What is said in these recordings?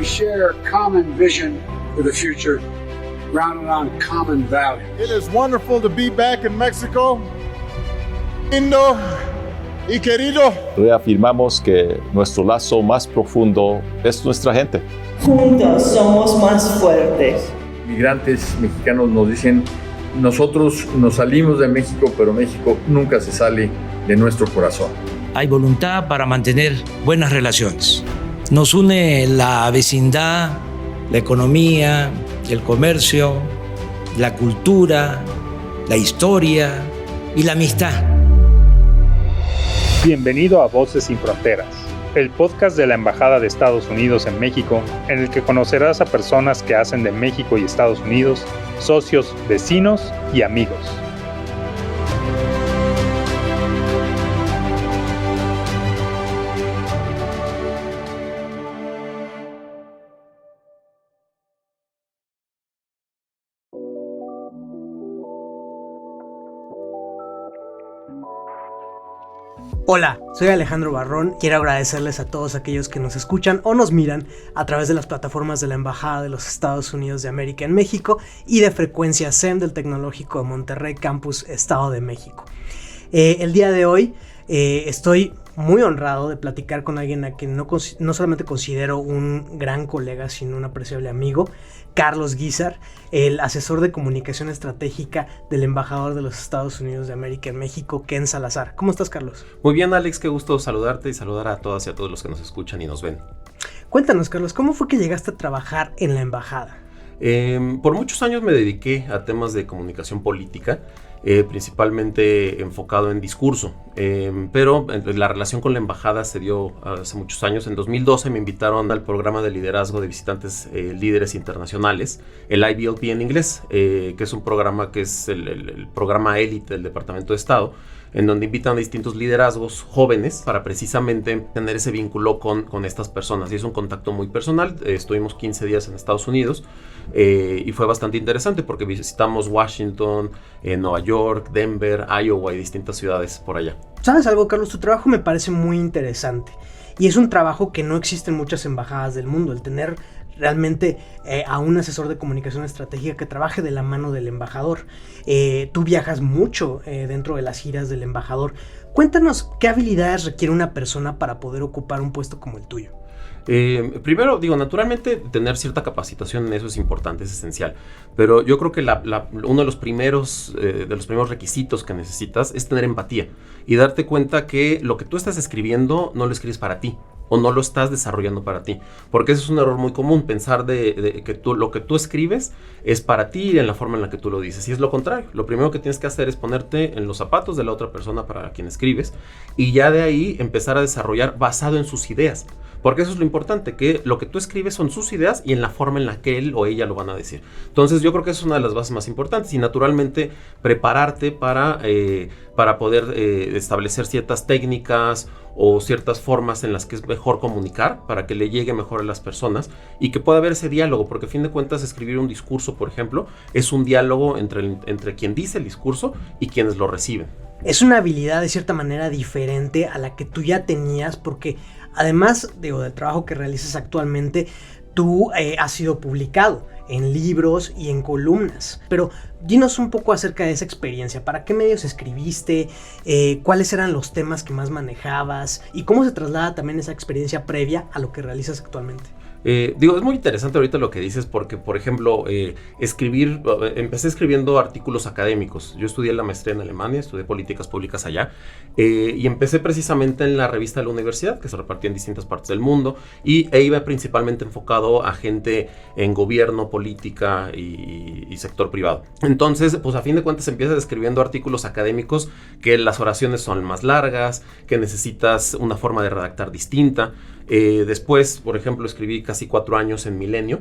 share a common vision for the future, grounded on common values. It is wonderful to be back in Mexico. Lindo y querido. Reafirmamos que nuestro lazo más profundo es nuestra gente. Juntos somos más fuertes. Migrantes mexicanos nos dicen, nosotros nos salimos de México, pero México nunca se sale de nuestro corazón. Hay voluntad para mantener buenas relaciones. Nos une la vecindad, la economía, el comercio, la cultura, la historia y la amistad. Bienvenido a Voces Sin Fronteras, el podcast de la Embajada de Estados Unidos en México, en el que conocerás a personas que hacen de México y Estados Unidos socios, vecinos y amigos. Hola, soy Alejandro Barrón. Quiero agradecerles a todos aquellos que nos escuchan o nos miran a través de las plataformas de la Embajada de los Estados Unidos de América en México y de Frecuencia SEM del Tecnológico de Monterrey, Campus Estado de México. El día de hoy estoy muy honrado de platicar con alguien a quien no solamente considero un gran colega, sino un apreciable amigo, Carlos Guízar, el asesor de comunicación estratégica del embajador de los Estados Unidos de América en México, Ken Salazar. ¿Cómo estás, Carlos? Muy bien, Alex, qué gusto saludarte y saludar a todas y a todos los que nos escuchan y nos ven. Cuéntanos, Carlos, ¿cómo fue que llegaste a trabajar en la embajada? Por muchos años me dediqué a temas de comunicación política, principalmente enfocado en discurso, pero la relación con la embajada se dio hace muchos años. En 2012 me invitaron al programa de liderazgo de visitantes líderes internacionales, el IBLP en inglés, que es un programa que es el programa élite del Departamento de Estado, en donde invitan a distintos liderazgos jóvenes para precisamente tener ese vínculo con estas personas. Y es un contacto muy personal. Estuvimos 15 días en Estados Unidos y fue bastante interesante porque visitamos Washington, Nueva York, Denver, Iowa y distintas ciudades por allá. ¿Sabes algo, Carlos? Tu trabajo me parece muy interesante y es un trabajo que no existe en muchas embajadas del mundo, el tener realmente a un asesor de comunicación estratégica que trabaje de la mano del embajador. Tú viajas mucho dentro de las giras del embajador. Cuéntanos qué habilidades requiere una persona para poder ocupar un puesto como el tuyo. Primero, naturalmente tener cierta capacitación en eso es importante, es esencial, pero yo creo que uno de los primeros requisitos que necesitas es tener empatía y darte cuenta que lo que tú estás escribiendo no lo escribes para ti o no lo estás desarrollando para ti, porque ese es un error muy común, pensar de que lo que tú escribes es para ti y en la forma en la que tú lo dices, y es lo contrario. Lo primero que tienes que hacer es ponerte en los zapatos de la otra persona para quien escribes y ya de ahí empezar a desarrollar basado en sus ideas. Porque eso es lo importante, que lo que tú escribes son sus ideas y en la forma en la que él o ella lo van a decir. Entonces yo creo que esa es una de las bases más importantes y naturalmente prepararte para poder establecer ciertas técnicas o ciertas formas en las que es mejor comunicar para que le llegue mejor a las personas y que pueda haber ese diálogo, porque a fin de cuentas escribir un discurso, por ejemplo, es un diálogo entre quien dice el discurso y quienes lo reciben. Es una habilidad de cierta manera diferente a la que tú ya tenías, porque además del trabajo que realizas actualmente, tú has sido publicado en libros y en columnas. Pero dinos un poco acerca de esa experiencia. ¿Para qué medios escribiste? ¿Cuáles eran los temas que más manejabas? ¿Y cómo se traslada también esa experiencia previa a lo que realizas actualmente? Es muy interesante ahorita lo que dices porque, por ejemplo, empecé escribiendo artículos académicos. Yo estudié la maestría en Alemania, estudié políticas públicas allá y empecé precisamente en la revista de la universidad, que se repartía en distintas partes del mundo e iba principalmente enfocado a gente en gobierno, política y sector privado. Entonces, pues a fin de cuentas empiezas escribiendo artículos académicos que las oraciones son más largas, que necesitas una forma de redactar distinta. Después, por ejemplo, escribí casi 4 años en Milenio,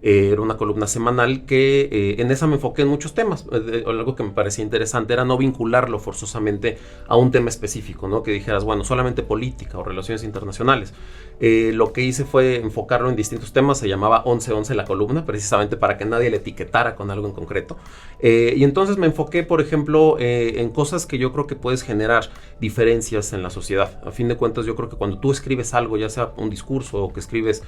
Era una columna semanal que en esa me enfoqué en muchos temas. Algo que me parecía interesante era no vincularlo forzosamente a un tema específico, ¿no? Que dijeras, bueno, solamente política o relaciones internacionales. Lo que hice fue enfocarlo en distintos temas. Se llamaba 11-11 la columna, precisamente para que nadie le etiquetara con algo en concreto. Y entonces me enfoqué, por ejemplo, en cosas que yo creo que puedes generar diferencias en la sociedad. A fin de cuentas, yo creo que cuando tú escribes algo, ya sea un discurso o que escribes,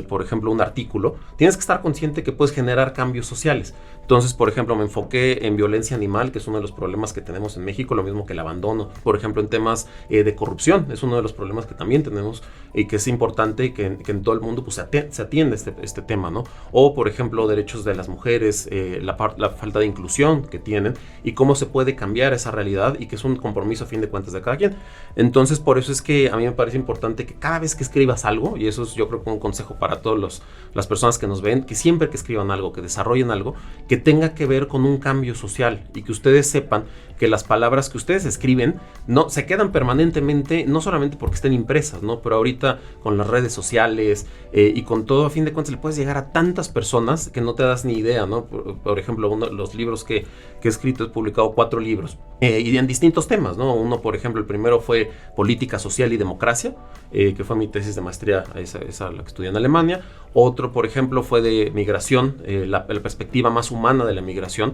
por ejemplo, un artículo, tienes que estar consciente que puedes generar cambios sociales. Entonces, por ejemplo, me enfoqué en violencia animal, que es uno de los problemas que tenemos en México, lo mismo que el abandono. Por ejemplo, en temas de corrupción, es uno de los problemas que también tenemos y que es importante que en todo el mundo pues, se atiende este tema, ¿no? O, por ejemplo, derechos de las mujeres, la falta de inclusión que tienen y cómo se puede cambiar esa realidad y que es un compromiso a fin de cuentas de cada quien. Entonces, por eso es que a mí me parece importante que cada vez que escribas algo, y eso es yo creo que un consejo para todas las personas que nos ven, que siempre que escriban algo, que desarrollen algo, que tenga que ver con un cambio social y que ustedes sepan que las palabras que ustedes escriben no se quedan permanentemente, no solamente porque estén impresas, ¿no? Pero ahorita con las redes sociales y con todo, a fin de cuentas le puedes llegar a tantas personas que no te das ni idea, ¿no? Por ejemplo, uno de los libros que he escrito, he publicado 4 libros y en distintos temas, ¿no? Uno, por ejemplo, el primero fue Política Social y Democracia, que fue mi tesis de maestría, esa la que estudié en Alemania. Otro, por ejemplo, fue de migración, la perspectiva más humana de la migración,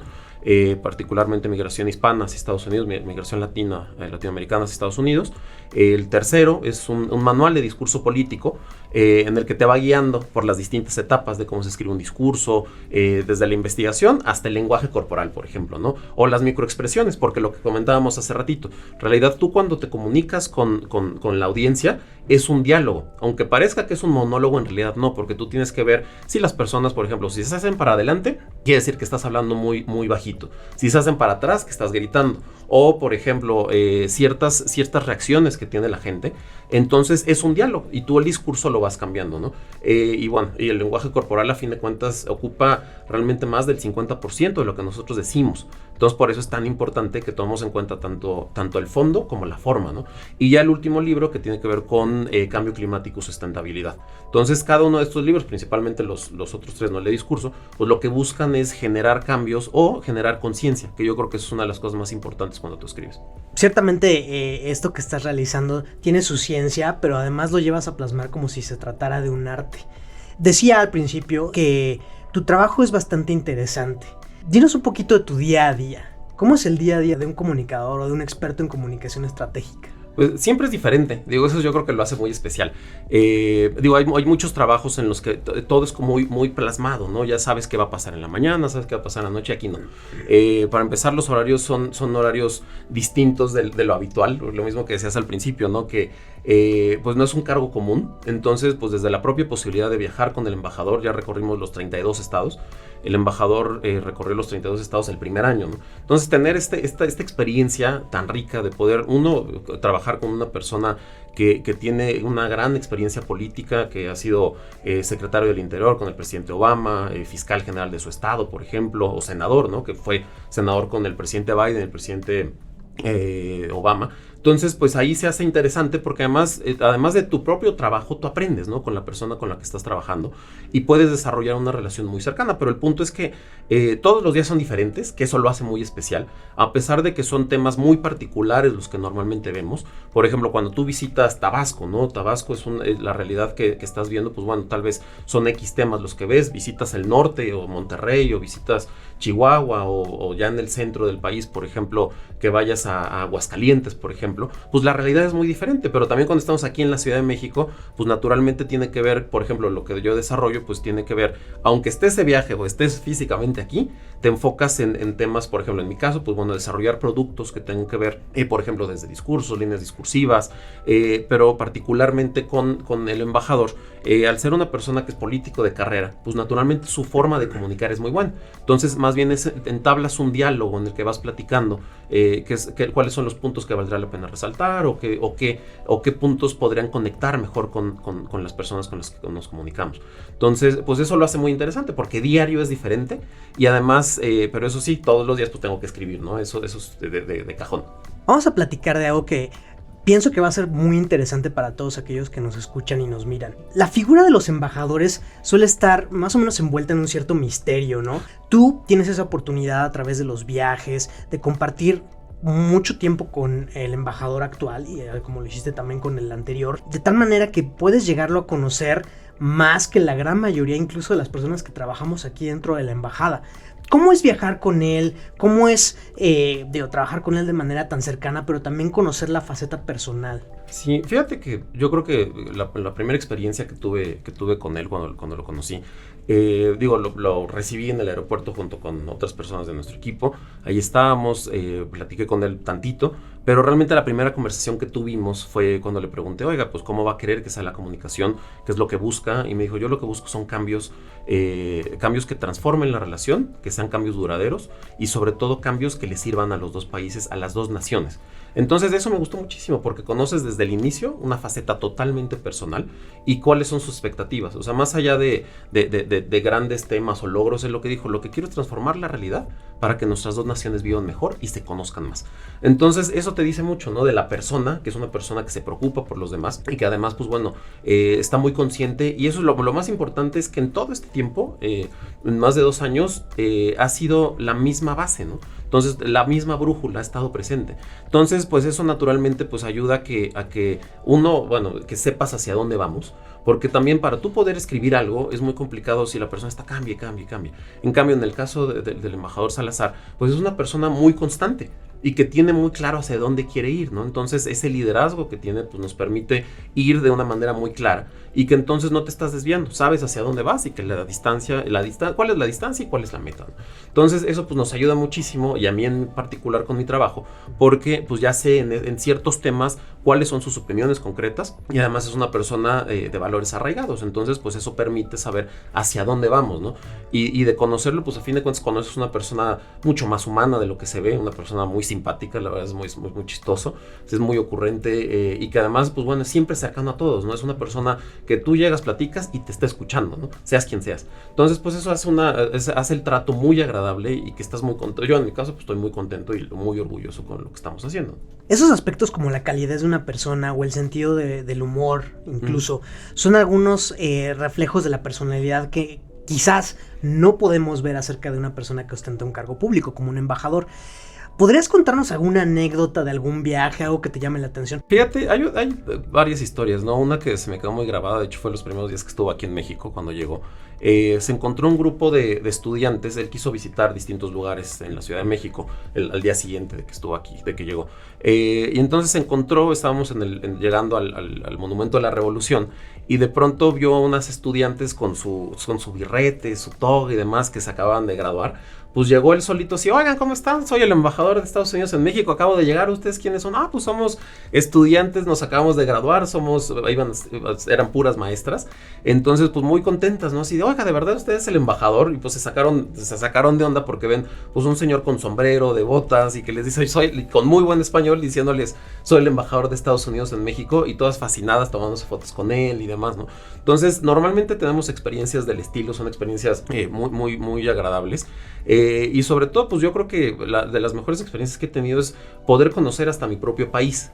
particularmente migración hispana hacia Estados Unidos, migración latinoamericana hacia Estados Unidos. El tercero es un manual de discurso político en el que te va guiando por las distintas etapas de cómo se escribe un discurso, desde la investigación hasta el lenguaje corporal, por ejemplo, ¿no? O las microexpresiones, porque lo que comentábamos hace ratito, en realidad tú cuando te comunicas con la audiencia es un diálogo, aunque parezca que es un monólogo, en realidad no, porque tú tienes que ver si las personas, por ejemplo, si se hacen para adelante, quiere decir que estás hablando muy, muy bajito, si se hacen para atrás, que estás gritando, o por ejemplo, ciertas reacciones que tiene la gente, entonces es un diálogo y tú el discurso lo vas cambiando, ¿no? Y bueno, y el lenguaje corporal a fin de cuentas ocupa realmente más del 50% de lo que nosotros decimos. Entonces por eso es tan importante que tomemos en cuenta tanto el fondo como la forma, ¿no? Y ya el último libro que tiene que ver con cambio climático y sustentabilidad. Entonces cada uno de estos libros, principalmente los otros 3, no el de discurso, pues lo que buscan es generar cambios o generar conciencia, que yo creo que eso es una de las cosas más importantes cuando tú escribes. Ciertamente esto que estás realizando tiene su ciencia, pero además lo llevas a plasmar como si se tratara de un arte. Decía al principio que tu trabajo es bastante interesante. Dinos un poquito de tu día a día. ¿Cómo es el día a día de un comunicador o de un experto en comunicación estratégica? Pues siempre es diferente, digo, eso yo creo que lo hace muy especial. Digo, hay muchos trabajos en los que todo es como muy, muy plasmado, ¿no? Ya sabes qué va a pasar en la mañana, sabes qué va a pasar en la noche, aquí no. Para empezar, los horarios son horarios distintos de lo habitual, lo mismo que decías al principio, ¿no? Que pues no es un cargo común, entonces pues desde la propia posibilidad de viajar con el embajador, ya recorrimos los 32 estados, el embajador recorrió los 32 estados el primer año, ¿no? Entonces tener esta experiencia tan rica de poder, uno, trabajar con una persona que tiene una gran experiencia política, que ha sido secretario del Interior con el presidente Obama, fiscal general de su estado, por ejemplo, o senador, ¿no? Que fue senador con el presidente Biden, el presidente Obama. Entonces, pues ahí se hace interesante porque además de tu propio trabajo, tú aprendes, ¿no? Con la persona con la que estás trabajando y puedes desarrollar una relación muy cercana. Pero el punto es que todos los días son diferentes, que eso lo hace muy especial, a pesar de que son temas muy particulares los que normalmente vemos. Por ejemplo, cuando tú visitas Tabasco, ¿no? Tabasco es la realidad que estás viendo, pues bueno, tal vez son X temas los que ves. Visitas el norte o Monterrey o visitas Chihuahua o ya en el centro del país, por ejemplo, que vayas a Aguascalientes, por ejemplo, pues la realidad es muy diferente, pero también cuando estamos aquí en la Ciudad de México, pues naturalmente tiene que ver, por ejemplo, lo que yo desarrollo, pues tiene que ver, aunque estés de viaje o estés físicamente aquí, te enfocas en temas, por ejemplo, en mi caso, pues bueno, desarrollar productos que tengan que ver, por ejemplo, desde discursos, líneas discursivas, pero particularmente con el embajador, al ser una persona que es político de carrera, pues naturalmente su forma de comunicar es muy buena. Entonces, más bien entablas un diálogo en el que vas platicando cuáles son los puntos que valdrá la pena resaltar o qué puntos podrían conectar mejor con las personas con las que nos comunicamos. Entonces, pues eso lo hace muy interesante porque diario es diferente y además, pero eso sí, todos los días pues tengo que escribir, ¿no? Eso es de cajón. Vamos a platicar de algo que pienso que va a ser muy interesante para todos aquellos que nos escuchan y nos miran. La figura de los embajadores suele estar más o menos envuelta en un cierto misterio, ¿no? Tú tienes esa oportunidad a través de los viajes, de compartir mucho tiempo con el embajador actual y como lo hiciste también con el anterior, de tal manera que puedes llegarlo a conocer más que la gran mayoría incluso de las personas que trabajamos aquí dentro de la embajada. ¿Cómo es viajar con él? ¿Cómo es trabajar con él de manera tan cercana, pero también conocer la faceta personal? Sí, fíjate que yo creo que la primera experiencia que tuve con él cuando lo conocí, lo recibí en el aeropuerto junto con otras personas de nuestro equipo. Ahí estábamos, platiqué con él tantito, pero realmente la primera conversación que tuvimos fue cuando le pregunté, oiga, pues ¿cómo va a querer que sea la comunicación? ¿Qué es lo que busca? Y me dijo, yo lo que busco son cambios que transformen la relación, que sean cambios duraderos y sobre todo cambios que le sirvan a los dos países, a las dos naciones. Entonces eso me gustó muchísimo porque conoces desde el inicio una faceta totalmente personal y cuáles son sus expectativas. O sea, más allá de grandes temas o logros, es lo que dijo, lo que quiero es transformar la realidad para que nuestras dos naciones vivan mejor y se conozcan más. Entonces eso te dice mucho, ¿no? De la persona, que es una persona que se preocupa por los demás y que además, pues bueno, está muy consciente, y eso es lo más importante, es que en todo este tiempo, en más de 2 años, ha sido la misma base, ¿no? Entonces la misma brújula ha estado presente. Entonces pues eso naturalmente pues ayuda a que uno, bueno, que sepas hacia dónde vamos. Porque también para tú poder escribir algo es muy complicado si la persona está cambie. En cambio, en el caso del embajador Salazar, pues es una persona muy constante y que tiene muy claro hacia dónde quiere ir, ¿no? Entonces ese liderazgo que tiene pues nos permite ir de una manera muy clara y que entonces no te estás desviando, sabes hacia dónde vas y que cuál es la distancia y cuál es la meta, ¿no? Entonces eso pues nos ayuda muchísimo, y a mí en particular con mi trabajo, porque pues ya sé en ciertos temas cuáles son sus opiniones concretas, y además es una persona de valores arraigados. Entonces pues eso permite saber hacia dónde vamos, ¿no? Y de conocerlo, pues a fin de cuentas conoces una persona mucho más humana de lo que se ve, una persona muy simpática, la verdad es muy chistoso, es muy ocurrente, y que además pues bueno, es siempre cercano a todos, ¿no? Es una persona que tú llegas, platicas y te está escuchando, ¿no? Seas quien seas. Entonces pues eso hace el trato muy agradable y que estás muy contento. Yo en mi caso pues estoy muy contento y muy orgulloso con lo que estamos haciendo. Esos aspectos como la calidez de una persona o el sentido del humor incluso, son algunos reflejos de la personalidad que quizás no podemos ver acerca de una persona que ostenta un cargo público como un embajador. ¿Podrías contarnos alguna anécdota de algún viaje, algo que te llame la atención? Fíjate, hay varias historias, ¿no? Una que se me quedó muy grabada, de hecho fue los primeros días que estuvo aquí en México cuando llegó. Se encontró un grupo de estudiantes, él quiso visitar distintos lugares en la Ciudad de México al día siguiente de que estuvo aquí, de que llegó. Y entonces se encontró, estábamos llegando al Monumento de la Revolución, y de pronto vio a unas estudiantes con su birrete, su toga y demás, que se acababan de graduar. Pues llegó él solito así, oigan, ¿cómo están? Soy el embajador de Estados Unidos en México, acabo de llegar, ¿ustedes quiénes son? Pues somos estudiantes, nos acabamos de graduar, eran puras maestras. Entonces pues muy contentas, ¿no? Así de, oiga, ¿de verdad usted es el embajador? Y pues se sacaron de onda porque ven pues un señor con sombrero, de botas, y que les dice, soy con muy buen español, diciéndoles, soy el embajador de Estados Unidos en México, y todas fascinadas tomándose fotos con él y demás, ¿no? Entonces normalmente tenemos experiencias del estilo, son experiencias muy agradables. Y sobre todo, pues yo creo que de las mejores experiencias que he tenido es poder conocer hasta mi propio país.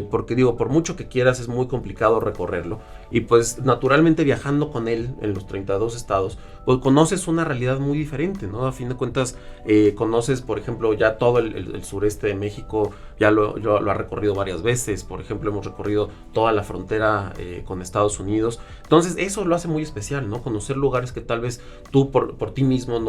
Porque digo, por mucho que quieras es muy complicado recorrerlo, y pues naturalmente viajando con él en los 32 estados, pues conoces una realidad muy diferente, ¿no? A fin de cuentas conoces, por ejemplo, ya todo el sureste de México, ya lo ha recorrido varias veces. Por ejemplo, hemos recorrido toda la frontera con Estados Unidos. Entonces eso lo hace muy especial, ¿no? Conocer lugares que tal vez tú por ti mismo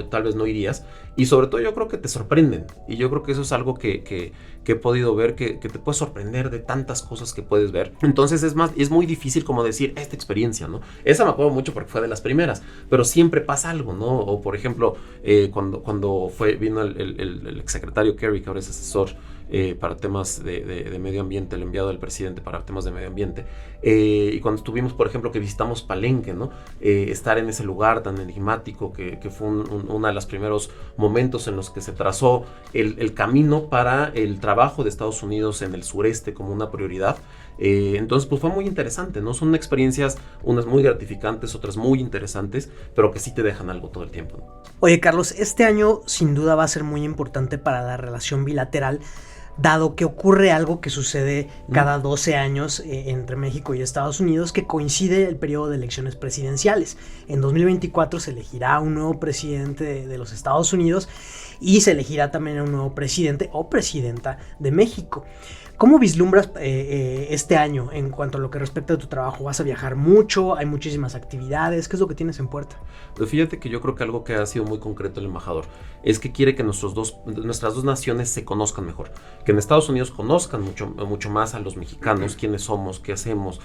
tal vez no irías, y sobre todo yo creo que te sorprenden, y yo creo que eso es algo que he podido ver, que te puede sorprender de tantas cosas que puedes ver. Entonces es muy difícil como decir esta experiencia, ¿no? Esa me acuerdo mucho porque fue de las primeras, pero siempre pasa algo, ¿no? O por ejemplo, cuando vino el exsecretario Kerry, que ahora es asesor para temas de medio ambiente, el enviado del presidente para temas de medio ambiente, y cuando estuvimos, por ejemplo, que visitamos Palenque, ¿no? Estar en ese lugar tan enigmático que fue uno de los primeros momentos en los que se trazó el camino para el trabajo de Estados Unidos en el sureste como una prioridad. Entonces pues fue muy interesante, ¿no? Son experiencias, unas muy gratificantes, otras muy interesantes, pero que sí te dejan algo todo el tiempo, ¿no? Oye, Carlos, este año sin duda va a ser muy importante para la relación bilateral, dado que ocurre algo que sucede cada 12 años entre México y Estados Unidos, que coincide el periodo de elecciones presidenciales. En 2024 se elegirá un nuevo presidente de los Estados Unidos y se elegirá también un nuevo presidente o presidenta de México. ¿Cómo vislumbras este año en cuanto a lo que respecta a tu trabajo? ¿Vas a viajar mucho? ¿Hay muchísimas actividades? ¿Qué es lo que tienes en puerta? Pues fíjate que yo creo que algo que ha sido muy concreto el embajador es que quiere que nuestras dos naciones se conozcan mejor. Que en Estados Unidos conozcan mucho más a los mexicanos, quiénes somos, qué hacemos,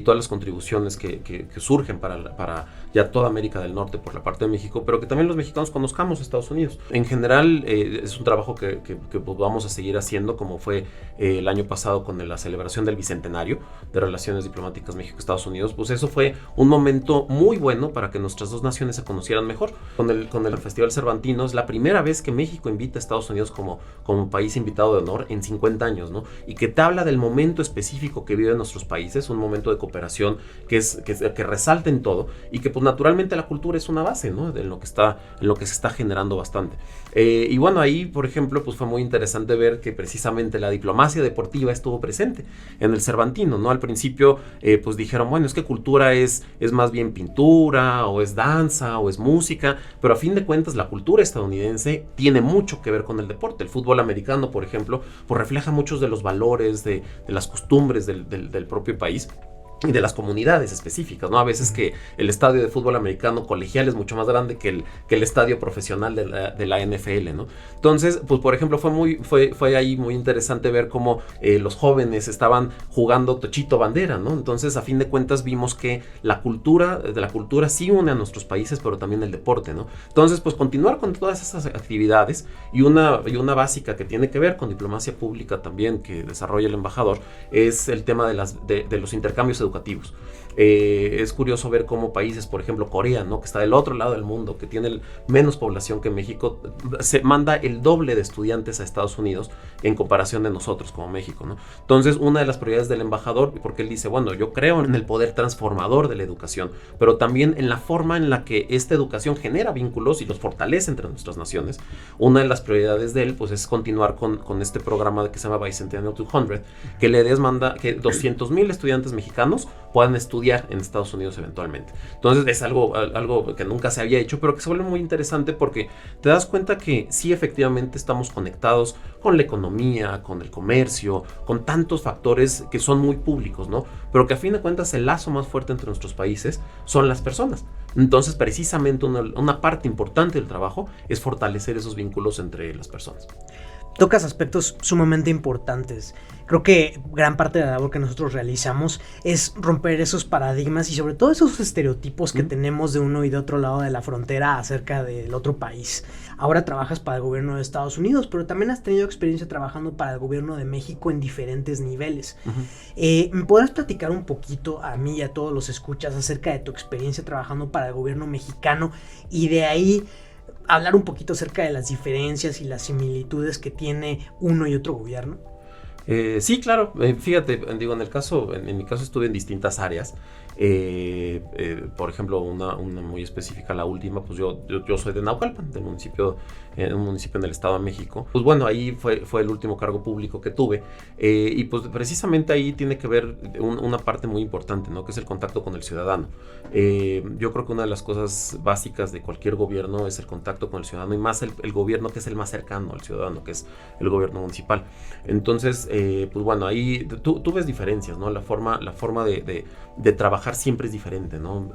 todas las contribuciones que surgen para ya toda América del Norte por la parte de México, pero que también los mexicanos conozcamos a Estados Unidos. En general es un trabajo que pues vamos a seguir haciendo, como fue el año pasado con la celebración del bicentenario de relaciones diplomáticas México-Estados Unidos. Pues eso fue un momento muy bueno para que nuestras dos naciones se conocieran mejor. Con el Festival Cervantino es la primera vez que México invita a Estados Unidos como país invitado de honor en 50 años, ¿no? Y que te habla del momento específico que viven nuestros países, un momento de cooperación que resalta en todo, y que pues naturalmente la cultura es una base, ¿no? En lo que se está generando bastante. Y bueno, ahí por ejemplo pues fue muy interesante ver que precisamente la diplomacia deportiva estuvo presente en el Cervantino, ¿no? Al principio pues dijeron, bueno, es que cultura es más bien pintura, o es danza, o es música, pero a fin de cuentas la cultura estadounidense tiene mucho que ver con el deporte. El fútbol americano, por ejemplo, pues refleja muchos de los valores, de las costumbres del propio país y de las comunidades específicas, ¿no? A veces que el estadio de fútbol americano colegial es mucho más grande que el estadio profesional de la NFL, ¿no? Entonces, pues por ejemplo, fue ahí muy interesante ver cómo los jóvenes estaban jugando tochito bandera, ¿no? Entonces, a fin de cuentas, vimos que la cultura sí une a nuestros países, pero también el deporte, ¿no? Entonces, pues continuar con todas esas actividades y una básica que tiene que ver con diplomacia pública también que desarrolla el embajador es el tema de los intercambios educativos. Es curioso ver cómo países, por ejemplo Corea, ¿no? Que está del otro lado del mundo, que tiene menos población que México, se manda el doble de estudiantes a Estados Unidos en comparación de nosotros como México, ¿no? Entonces, una de las prioridades del embajador, porque él dice, bueno, yo creo en el poder transformador de la educación, pero también en la forma en la que esta educación genera vínculos y los fortalece entre nuestras naciones. Una de las prioridades de él, pues, es continuar con este programa que se llama Bicentennial 200, que le demanda que 200,000 estudiantes mexicanos puedan estudiar en Estados Unidos eventualmente. Entonces es algo que nunca se había hecho, pero que se vuelve muy interesante porque te das cuenta que sí, efectivamente estamos conectados con la economía, con el comercio, con tantos factores que son muy públicos, ¿no? Pero que a fin de cuentas el lazo más fuerte entre nuestros países son las personas. Entonces, precisamente una parte importante del trabajo es fortalecer esos vínculos entre las personas. Tocas aspectos sumamente importantes. Creo que gran parte de la labor que nosotros realizamos es romper esos paradigmas y sobre todo esos estereotipos que tenemos de uno y de otro lado de la frontera acerca del otro país. Ahora trabajas para el gobierno de Estados Unidos, pero también has tenido experiencia trabajando para el gobierno de México en diferentes niveles. ¿Me podrás platicar un poquito a mí y a todos los escuchas acerca de tu experiencia trabajando para el gobierno mexicano y de ahí hablar un poquito acerca de las diferencias y las similitudes que tiene uno y otro gobierno? Sí, claro. Fíjate, digo, en mi caso estuve en distintas áreas. Por ejemplo, una muy específica, la última, pues yo soy de Naucalpan, un municipio en el Estado de México. Pues bueno, ahí fue el último cargo público que tuve, y pues precisamente ahí tiene que ver una parte muy importante, ¿no? Que es el contacto con el ciudadano. Yo creo que una de las cosas básicas de cualquier gobierno es el contacto con el ciudadano, y más el gobierno que es el más cercano al ciudadano, que es el gobierno municipal. Entonces, pues bueno, ahí tú ves diferencias, ¿no? La forma de trabajar siempre es diferente, ¿no?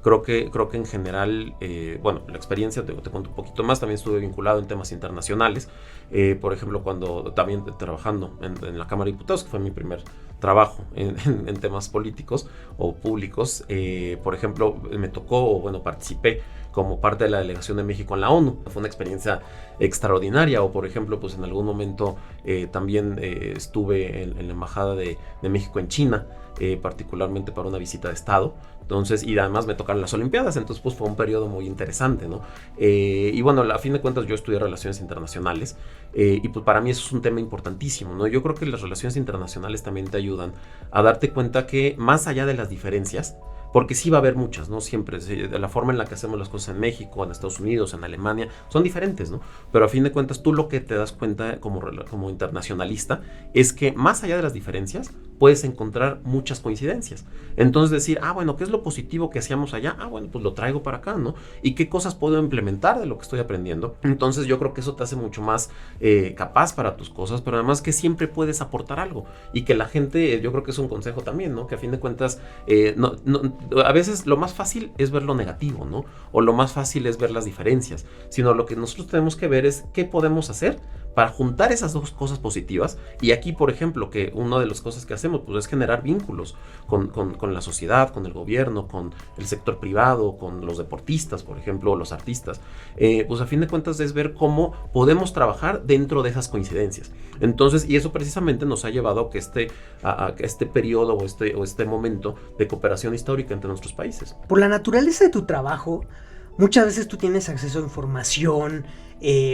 Creo que en general, bueno, la experiencia, te cuento un poquito más, también estuve vinculado en temas internacionales, por ejemplo, cuando también trabajando en la Cámara de Diputados, que fue mi primer trabajo en temas políticos o públicos, por ejemplo, me tocó, bueno, participé como parte de la delegación de México en la ONU. Fue una experiencia extraordinaria. O por ejemplo, pues en algún momento también estuve en la Embajada de México en China, particularmente para una visita de Estado. Entonces, y además me tocaron las Olimpiadas, entonces pues fue un periodo muy interesante, ¿no? Y bueno, a fin de cuentas yo estudié Relaciones Internacionales, y pues para mí eso es un tema importantísimo, ¿no? Yo creo que las relaciones internacionales también te ayudan a darte cuenta que más allá de las diferencias, porque sí va a haber muchas, ¿no? Siempre, la forma en la que hacemos las cosas en México, en Estados Unidos, en Alemania, son diferentes, ¿no? Pero a fin de cuentas, tú lo que te das cuenta como internacionalista es que más allá de las diferencias, puedes encontrar muchas coincidencias. Entonces decir, bueno, ¿qué es lo positivo que hacíamos allá? Bueno, pues lo traigo para acá, ¿no? ¿Y qué cosas puedo implementar de lo que estoy aprendiendo? Entonces yo creo que eso te hace mucho más capaz para tus cosas, pero además que siempre puedes aportar algo. Y que la gente, yo creo que es un consejo también, ¿no? Que a fin de cuentas, a veces lo más fácil es ver lo negativo, ¿no? O lo más fácil es ver las diferencias, sino lo que nosotros tenemos que ver es qué podemos hacer para juntar esas dos cosas positivas. Y aquí, por ejemplo, que una de las cosas que hacemos pues, es generar vínculos con la sociedad, con el gobierno, con el sector privado, con los deportistas, por ejemplo, o los artistas. Pues a fin de cuentas es ver cómo podemos trabajar dentro de esas coincidencias. Entonces, y eso precisamente nos ha llevado a que este periodo o este momento de cooperación histórica entre nuestros países. Por la naturaleza de tu trabajo, muchas veces tú tienes acceso a información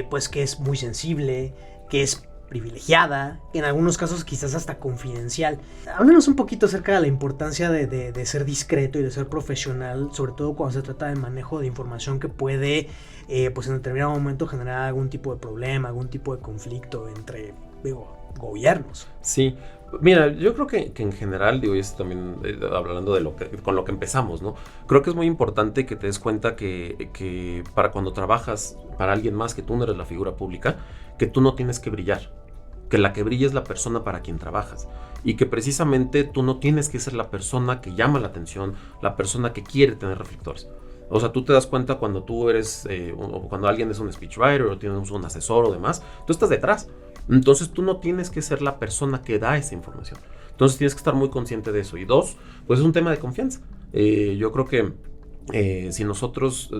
pues que es muy sensible, que es privilegiada, en algunos casos quizás hasta confidencial. Háblanos un poquito acerca de la importancia de ser discreto y de ser profesional, sobre todo cuando se trata de manejo de información que puede pues en determinado momento generar algún tipo de problema, algún tipo de conflicto entre gobiernos. Sí. Mira, yo creo que en general, y esto también hablando de con lo que empezamos, ¿no? Creo que es muy importante que te des cuenta que para cuando trabajas para alguien más, que tú no eres la figura pública, que tú no tienes que brillar, que la que brilla es la persona para quien trabajas y que precisamente tú no tienes que ser la persona que llama la atención, la persona que quiere tener reflectores. O sea, tú te das cuenta cuando tú eres, o cuando alguien es un speechwriter o tienes un asesor o demás, tú estás detrás. Entonces tú no tienes que ser la persona que da esa información. Entonces tienes que estar muy consciente de eso. Y dos, pues es un tema de confianza. Yo creo que si nosotros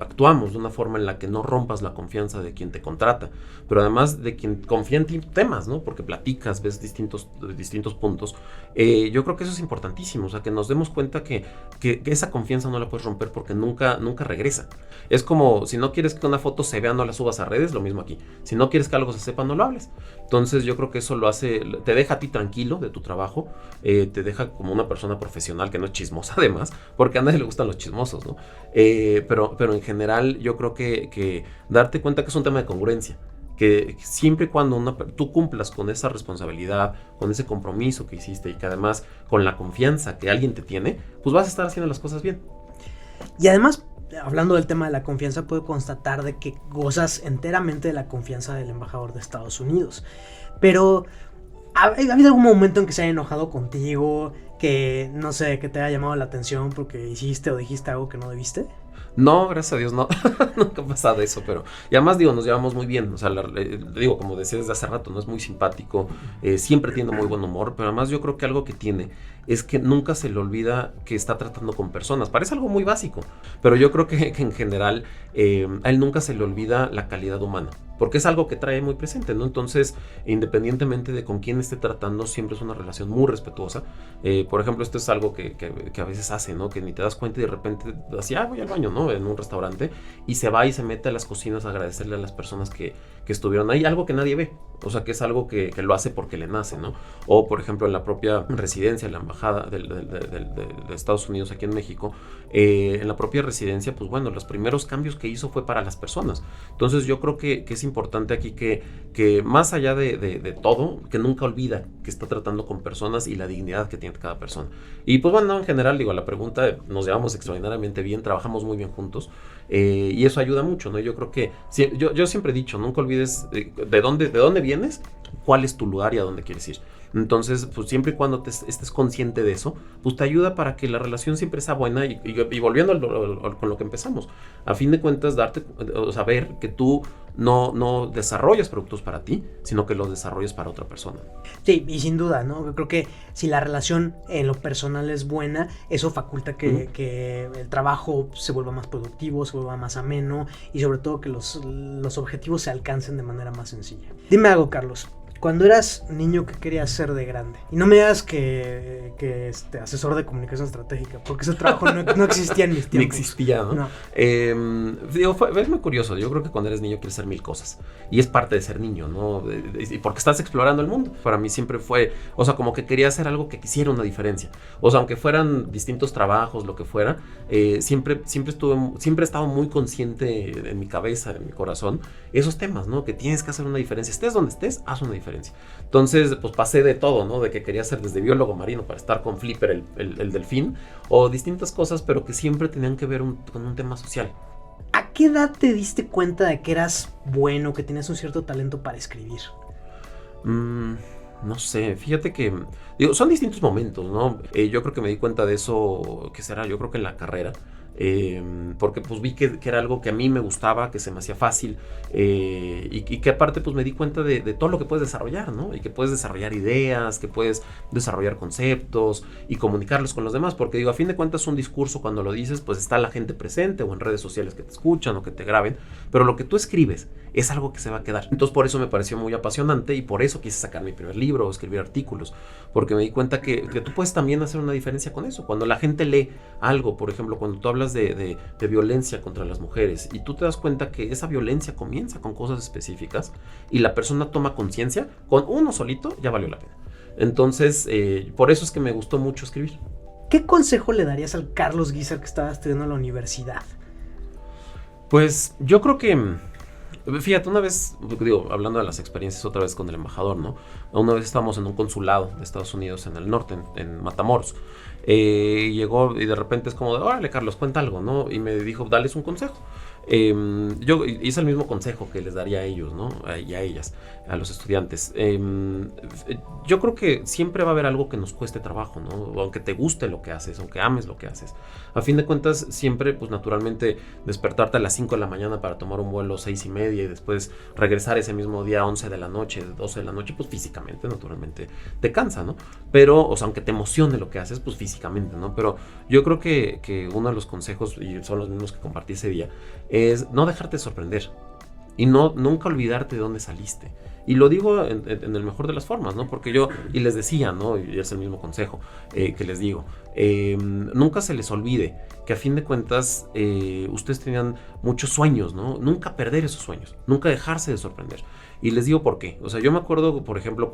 actuamos de una forma en la que no rompas la confianza de quien te contrata, pero además de quien confía en ti temas, ¿no? Porque platicas, ves distintos puntos, yo creo que eso es importantísimo, o sea, que nos demos cuenta que esa confianza no la puedes romper porque nunca regresa. Es como, si no quieres que una foto se vea, no la subas a redes, lo mismo aquí. Si no quieres que algo se sepa, no lo hables. Entonces yo creo que eso te deja a ti tranquilo de tu trabajo, te deja como una persona profesional que no es chismosa además, porque a nadie le gustan los chismosos, ¿no? Pero en general yo creo que darte cuenta que es un tema de congruencia, que siempre y cuando tú cumplas con esa responsabilidad, con ese compromiso que hiciste y que además con la confianza que alguien te tiene, pues vas a estar haciendo las cosas bien. Y además, hablando del tema de la confianza, puedo constatar de que gozas enteramente de la confianza del embajador de Estados Unidos. Pero ¿ha habido algún momento en que se haya enojado contigo, que no sé, que te haya llamado la atención porque hiciste o dijiste algo que no debiste? No, gracias a Dios, no. Nunca ha pasado eso, pero... Y además, nos llevamos muy bien. O sea, como decía desde hace rato, no es muy simpático. Siempre tiene muy buen humor, pero además yo creo que algo que tiene es que nunca se le olvida que está tratando con personas. Parece algo muy básico, pero yo creo que en general a él nunca se le olvida la calidad humana, porque es algo que trae muy presente, ¿no? Entonces, independientemente de con quién esté tratando, siempre es una relación muy respetuosa. Por ejemplo, esto es algo que a veces hace, ¿no? Que ni te das cuenta y de repente así, voy al baño, ¿no? En un restaurante, y se va y se mete a las cocinas a agradecerle a las personas que estuvieron ahí, algo que nadie ve. O sea, que es algo que lo hace porque le nace, ¿no? O, por ejemplo, en la propia residencia, en la embajada de Estados Unidos aquí en México, en la propia residencia, pues bueno, los primeros cambios que hizo fue para las personas. Entonces yo creo que es importante aquí que más allá de todo, que nunca olvida que está tratando con personas y la dignidad que tiene cada persona. Y pues bueno, en general, la pregunta, nos llevamos extraordinariamente bien, trabajamos muy bien juntos, y eso ayuda mucho, ¿no? Yo creo que, yo siempre he dicho, nunca olvides de dónde vienes, cuál es tu lugar y a dónde quieres ir. Entonces, pues siempre y cuando estés consciente de eso, pues te ayuda para que la relación siempre sea buena y volviendo con lo que empezamos. A fin de cuentas, saber que tú no desarrollas productos para ti, sino que los desarrollas para otra persona. Sí, y sin duda, ¿no? Yo creo que si la relación en lo personal es buena, eso faculta que el trabajo se vuelva más productivo, se vuelva más ameno y sobre todo que los objetivos se alcancen de manera más sencilla. Dime algo, Carlos. Cuando eras niño, ¿qué querías ser de grande? Y no me digas que asesor de comunicación estratégica, porque ese trabajo no existía en mis tiempos. Ni existía, ¿no? No. Es muy curioso. Yo creo que cuando eres niño quieres ser mil cosas. Y es parte de ser niño, ¿no? Y porque estás explorando el mundo. Para mí siempre fue, o sea, como que quería hacer algo que quisiera una diferencia. O sea, aunque fueran distintos trabajos, lo que fuera, siempre he estado muy consciente en mi cabeza, en mi corazón, esos temas, ¿no? Que tienes que hacer una diferencia. Estés donde estés, haz una diferencia. Entonces, pues pasé de todo, ¿no? De que quería ser desde biólogo marino para estar con Flipper, el delfín, o distintas cosas, pero que siempre tenían que ver con un tema social. ¿A qué edad te diste cuenta de que eras bueno, que tenías un cierto talento para escribir? No sé, fíjate que, son distintos momentos, ¿no? Yo creo que me di cuenta de eso, ¿qué será? Yo creo que en la carrera. Porque pues vi que era algo que a mí me gustaba, que se me hacía fácil, y que aparte pues me di cuenta de todo lo que puedes desarrollar, ¿no? Y que puedes desarrollar ideas, que puedes desarrollar conceptos y comunicarlos con los demás, porque a fin de cuentas un discurso cuando lo dices pues está la gente presente o en redes sociales que te escuchan o que te graben, pero lo que tú escribes es algo que se va a quedar. Entonces por eso me pareció muy apasionante y por eso quise sacar mi primer libro o escribir artículos, porque me di cuenta que tú puedes también hacer una diferencia con eso. Cuando la gente lee algo, por ejemplo, cuando tú hablas de violencia contra las mujeres y tú te das cuenta que esa violencia comienza con cosas específicas y la persona toma conciencia, con uno solito ya valió la pena. Entonces, por eso es que me gustó mucho escribir. ¿Qué consejo le darías al Carlos Guízar que estaba estudiando en la universidad? Pues yo creo que, fíjate, una vez, hablando de las experiencias otra vez con el embajador, ¿no? Una vez estábamos en un consulado de Estados Unidos en el norte, en Matamoros. Llegó y de repente es como de, órale Carlos, cuenta algo, ¿no? Y me dijo, dales un consejo. Yo hice el mismo consejo que les daría a ellos, ¿no? Y a ellas, a los estudiantes. Yo creo que siempre va a haber algo que nos cueste trabajo, ¿no? Aunque te guste lo que haces, aunque ames lo que haces. A fin de cuentas, siempre, pues naturalmente, despertarte a las 5 de la mañana para tomar un vuelo 6:30 y después regresar ese mismo día a 11 de la noche, 12 de la noche, pues físicamente, naturalmente, te cansa, ¿no? Pero, o sea, aunque te emocione lo que haces, pues físicamente, ¿no? Pero yo creo que uno de los consejos, y son los mismos que compartí ese día, es no dejarte sorprender y nunca olvidarte de dónde saliste. Y lo digo en el mejor de las formas, ¿no? Porque y les decía, ¿no? Y es el mismo consejo que les digo. Nunca se les olvide que a fin de cuentas ustedes tenían muchos sueños, ¿no? Nunca perder esos sueños, nunca dejarse de sorprender. Y les digo por qué. O sea, yo me acuerdo, por ejemplo,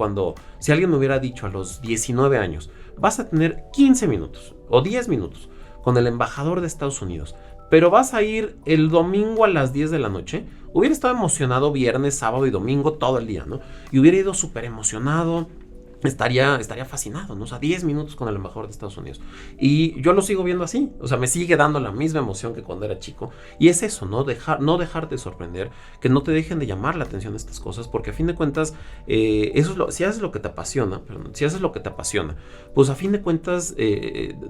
si alguien me hubiera dicho a los 19 años, vas a tener 15 minutos o 10 minutos con el embajador de Estados Unidos, pero vas a ir el domingo a las 10 de la noche, hubiera estado emocionado viernes, sábado y domingo todo el día, ¿no? Y hubiera ido súper emocionado, estaría fascinado, ¿no? O sea, 10 minutos con el embajador de Estados Unidos. Y yo lo sigo viendo así, o sea, me sigue dando la misma emoción que cuando era chico. Y es eso, ¿no? No dejarte sorprender, que no te dejen de llamar la atención estas cosas, porque a fin de cuentas, si haces lo que te apasiona, pues a fin de cuentas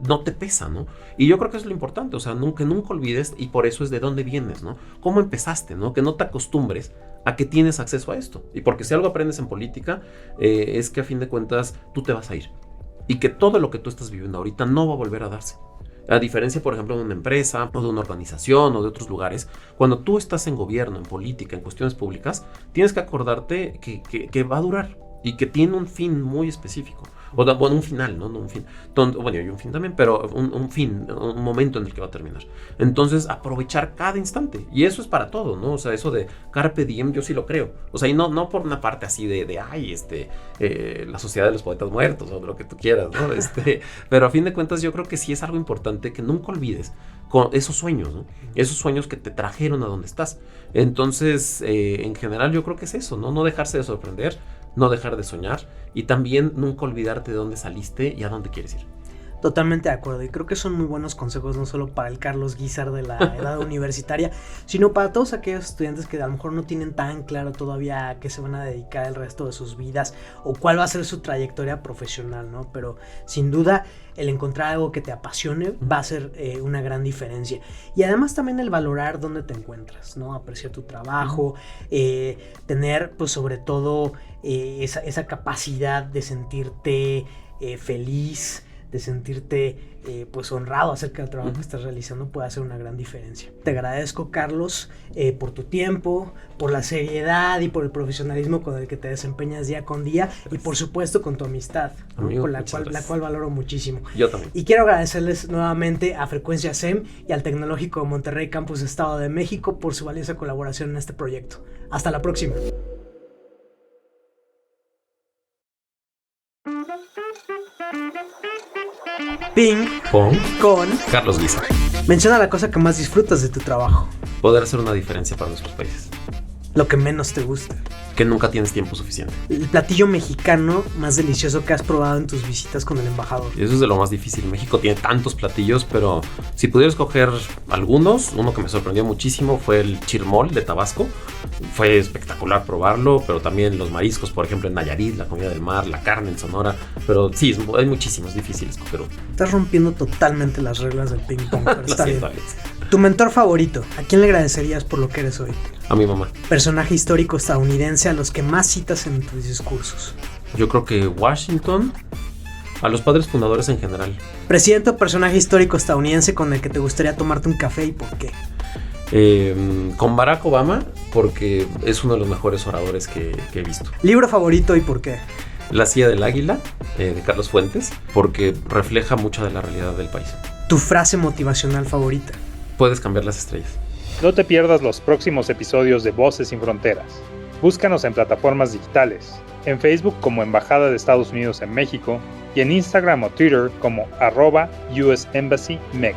no te pesa, ¿no? Y yo creo que eso es lo importante, o sea, nunca olvides, y por eso es de dónde vienes, ¿no? ¿Cómo empezaste, no? Que no te acostumbres a que tienes acceso a esto. Y porque si algo aprendes en política, es que a fin de cuentas tú te vas a ir. Y que todo lo que tú estás viviendo ahorita no va a volver a darse. A diferencia, por ejemplo, de una empresa, o de una organización, o de otros lugares, cuando tú estás en gobierno, en política, en cuestiones públicas, tienes que acordarte que va a durar y que tiene un fin muy específico. Bueno, un final, ¿no? No un fin. Bueno, hay un fin también, pero un fin, un momento en el que va a terminar. Entonces, aprovechar cada instante. Y eso es para todo, ¿no? O sea, eso de carpe diem, yo sí lo creo. O sea, y no por una parte así la sociedad de los poetas muertos, o lo que tú quieras, ¿no? Pero a fin de cuentas, yo creo que sí es algo importante que nunca olvides con esos sueños, ¿no? Esos sueños que te trajeron a donde estás. Entonces, en general, yo creo que es eso, ¿no? No dejarse de sorprender, no dejar de soñar y también nunca olvidarte de dónde saliste y a dónde quieres ir. Totalmente de acuerdo, y creo que son muy buenos consejos no solo para el Carlos Guízar de la edad universitaria, sino para todos aquellos estudiantes que a lo mejor no tienen tan claro todavía a qué se van a dedicar el resto de sus vidas o cuál va a ser su trayectoria profesional, ¿no? Pero sin duda el encontrar algo que te apasione va a ser una gran diferencia. Y además también el valorar dónde te encuentras, ¿no? Apreciar tu trabajo, tener pues sobre todo esa capacidad de sentirte feliz, de sentirte pues honrado acerca del trabajo que estás realizando, puede hacer una gran diferencia. Te agradezco, Carlos, por tu tiempo, por la seriedad y por el profesionalismo con el que te desempeñas día con día. Gracias. Y por supuesto con tu amistad, ¿no? Amigo, con la cual valoro muchísimo. Yo también. Y quiero agradecerles nuevamente a Frecuencia SEM y al Tecnológico de Monterrey Campus Estado de México por su valiosa colaboración en este proyecto. Hasta la próxima. Ping Pong con Carlos Guisa. Menciona la cosa que más disfrutas de tu trabajo. Poder hacer una diferencia para nuestros países. Lo que menos te gusta. Que nunca tienes tiempo suficiente. El platillo mexicano más delicioso que has probado en tus visitas con el embajador. Y eso es de lo más difícil. México tiene tantos platillos, pero si pudiera escoger algunos, uno que me sorprendió muchísimo fue el chirmol de Tabasco. Fue espectacular probarlo, pero también los mariscos, por ejemplo, en Nayarit, la comida del mar, la carne en Sonora. Pero sí, hay muchísimos, es difícil escoger uno. Estás rompiendo totalmente las reglas del ping pong, pero está bien. Alex. Tu mentor favorito, ¿a quién le agradecerías por lo que eres hoy? A mi mamá. Personaje histórico estadounidense a los que más citas en tus discursos. Yo creo que Washington, a los padres fundadores en general. Presidente o personaje histórico estadounidense con el que te gustaría tomarte un café y por qué. Con Barack Obama, porque es uno de los mejores oradores que he visto. Libro favorito y por qué. La silla del águila, de Carlos Fuentes, porque refleja mucha de la realidad del país. Tu frase motivacional favorita. Puedes cambiar las estrellas. No te pierdas los próximos episodios de Voces sin Fronteras. Búscanos en plataformas digitales, en Facebook como Embajada de Estados Unidos en México y en Instagram o Twitter como @US Embassy Mex.